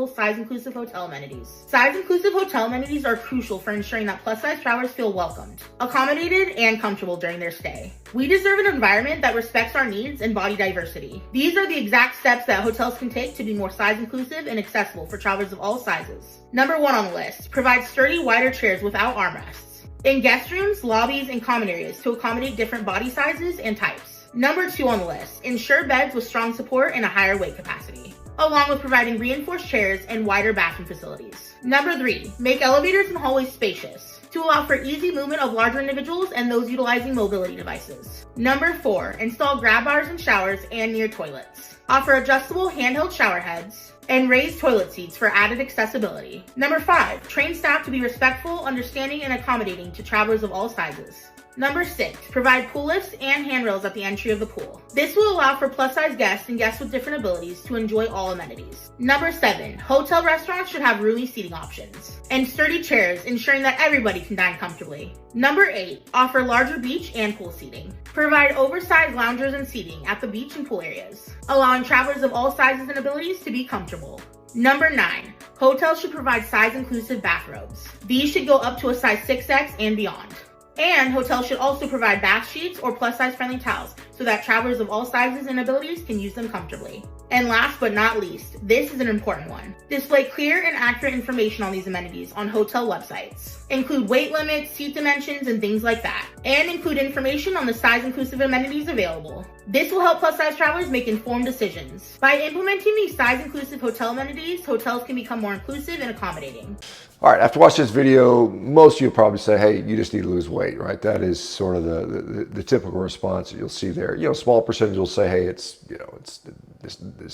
comfortable, size-inclusive hotel amenities. Size-inclusive hotel amenities are crucial for ensuring that plus-size travelers feel welcomed, accommodated, and comfortable during their stay. We deserve an environment that respects our needs and body diversity. These are the exact steps that hotels can take to be more size-inclusive and accessible for travelers of all sizes. Number 1 on the list, provide sturdy, wider chairs without armrests in guest rooms, lobbies, and common areas to accommodate different body sizes and types. Number 2 on the list, ensure beds with strong support and a higher weight capacity, along with providing reinforced chairs and wider bathroom facilities. Number 3, make elevators and hallways spacious to allow for easy movement of larger individuals and those utilizing mobility devices. Number 4, install grab bars in showers and near toilets. Offer adjustable handheld shower heads and raised toilet seats for added accessibility. Number 5, train staff to be respectful, understanding, and accommodating to travelers of all sizes. Number 6, provide pool lifts and handrails at the entry of the pool. This will allow for plus-size guests and guests with different abilities to enjoy all amenities. Number 7, hotel restaurants should have roomy seating options and sturdy chairs, ensuring that everybody can dine comfortably. Number 8, offer larger beach and pool seating. Provide oversized loungers and seating at the beach and pool areas, allowing travelers of all sizes and abilities to be comfortable. Number 9, hotels should provide size-inclusive bathrobes. These should go up to a size 6X and beyond. And hotels should also provide bath sheets or plus-size friendly towels so that travelers of all sizes and abilities can use them comfortably. And last but not least, this is an important one. Display clear and accurate information on these amenities on hotel websites. Include weight limits, seat dimensions, and things like that. And include information on the size-inclusive amenities available. This will help plus-size travelers make informed decisions. By implementing these size-inclusive hotel amenities, hotels can become more inclusive and accommodating. All right, after watching this video, most of you will probably say, hey, you just need to lose weight, right? That is sort of the typical response that you'll see there. You know, small percentage will say, hey, it's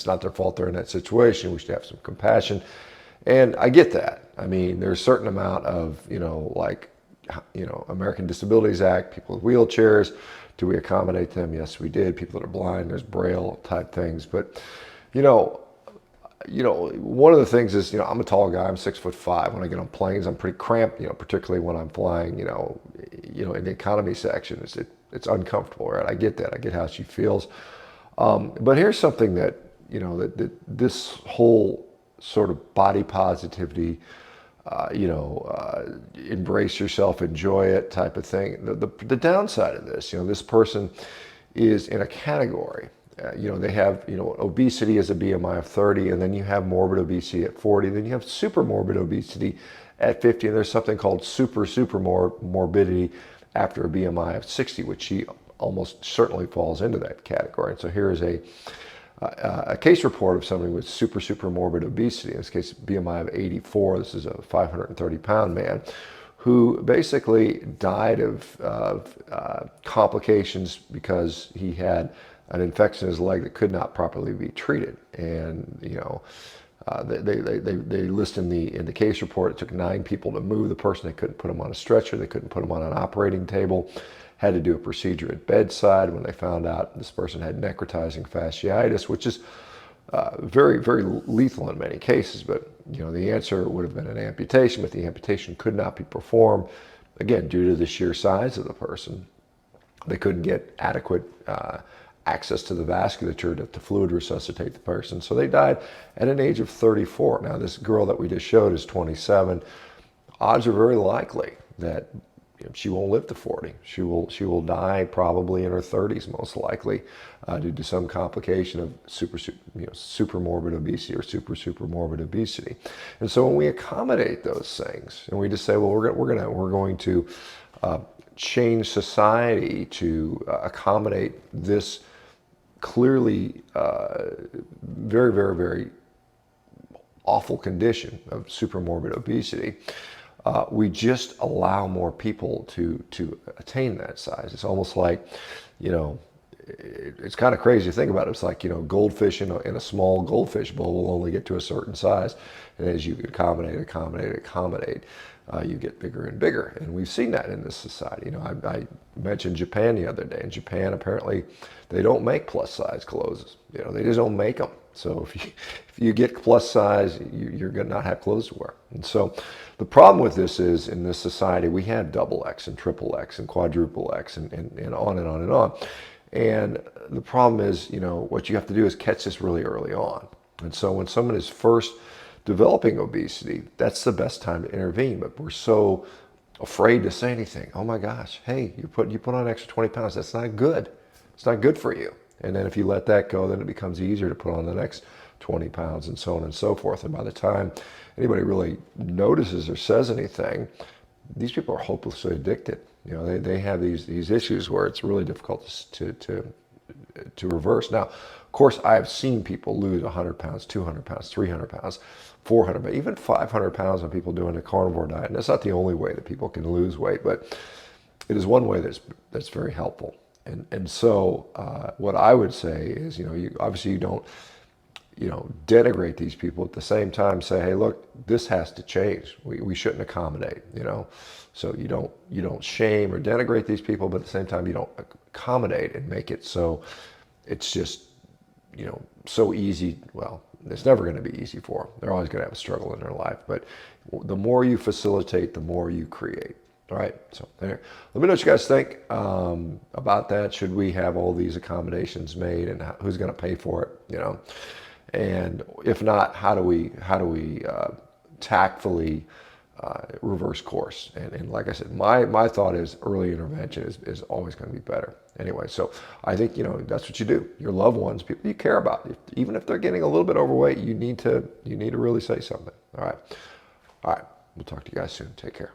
not their fault they're in that situation. We should have some compassion. And I get that. I mean, there's a certain amount of, American Disabilities Act, people with wheelchairs. Do we accommodate them? Yes, we did. People that are blind, there's Braille type things. But, one of the things is, I'm a tall guy. I'm 6'5". When I get on planes, I'm pretty cramped, particularly when I'm flying, in the economy section. It's uncomfortable, right? I get that. I get how she feels. But here's something that, that this whole sort of body positivity, embrace yourself, enjoy it type of thing. The downside of this, this person is in a category. They have, obesity as a BMI of 30, and then you have morbid obesity at 40, then you have super morbid obesity at 50, and there's something called super morbidity after a BMI of 60, which she almost certainly falls into that category. And so here is a case report of somebody with super morbid obesity, in this case BMI of 84. This is a 530-pound man who basically died of complications because he had an infection in his leg that could not properly be treated. And they list in the case report, it took 9 people to move the person. They couldn't put him on a stretcher. They couldn't put him on an operating table. Had to do a procedure at bedside when they found out this person had necrotizing fasciitis, which is very, very lethal in many cases. But the answer would have been an amputation, but the amputation could not be performed, again, due to the sheer size of the person. They couldn't get adequate access to the vasculature to fluid resuscitate the person. So they died at an age of 34. Now, this girl that we just showed is 27. Odds are very likely that she won't live to 40. She will die probably in her 30s, most likely, due to some complication of super morbid obesity or super morbid obesity. And so when we accommodate those things, and we just say, well, we're going to change society to accommodate this clearly very, very, very awful condition of super morbid obesity, we just allow more people to attain that size. It's almost like, it's kind of crazy to think about it. It's like, goldfish in a small goldfish bowl will only get to a certain size. And as you accommodate, you get bigger and bigger. And we've seen that in this society. I mentioned Japan the other day. In Japan, apparently, they don't make plus size clothes. They just don't make them. So if you get plus size, you're going to not have clothes to wear. And so the problem with this is, in this society, we have double X and triple X and quadruple X and on and on and on. And the problem is, what you have to do is catch this really early on. And so when someone is first developing obesity, that's the best time to intervene. But we're so afraid to say anything. Oh my gosh, hey, you put on an extra 20 pounds. That's not good. It's not good for you. And then if you let that go, then it becomes easier to put on the next 20 pounds and so on and so forth. And by the time anybody really notices or says anything, these people are hopelessly addicted. You know, they have these issues where it's really difficult to reverse. Now, of course, I've seen people lose 100 pounds, 200 pounds, 300 pounds, 400, but even 500 pounds on people doing a carnivore diet. And that's not the only way that people can lose weight, but it is one way that's very helpful. And so what I would say is, you know, you don't, you know, denigrate these people. At the same time, say, hey, look, this has to change. We shouldn't accommodate, you know. So you don't shame or denigrate these people, but at the same time, you don't accommodate and make it so it's just, you know, so easy. Well, it's never going to be easy for them. They're always going to have a struggle in their life. But the more you facilitate, the more you create. All right. So there. Let me know what you guys think about that. Should we have all these accommodations made, and who's going to pay for it? You know. And if not, how do we tactfully reverse course? And like I said, my thought is early intervention is always going to be better. Anyway, so I think, you know, that's what you do. Your loved ones, people you care about, even if they're getting a little bit overweight, you need to really say something. All right. We'll talk to you guys soon. Take care.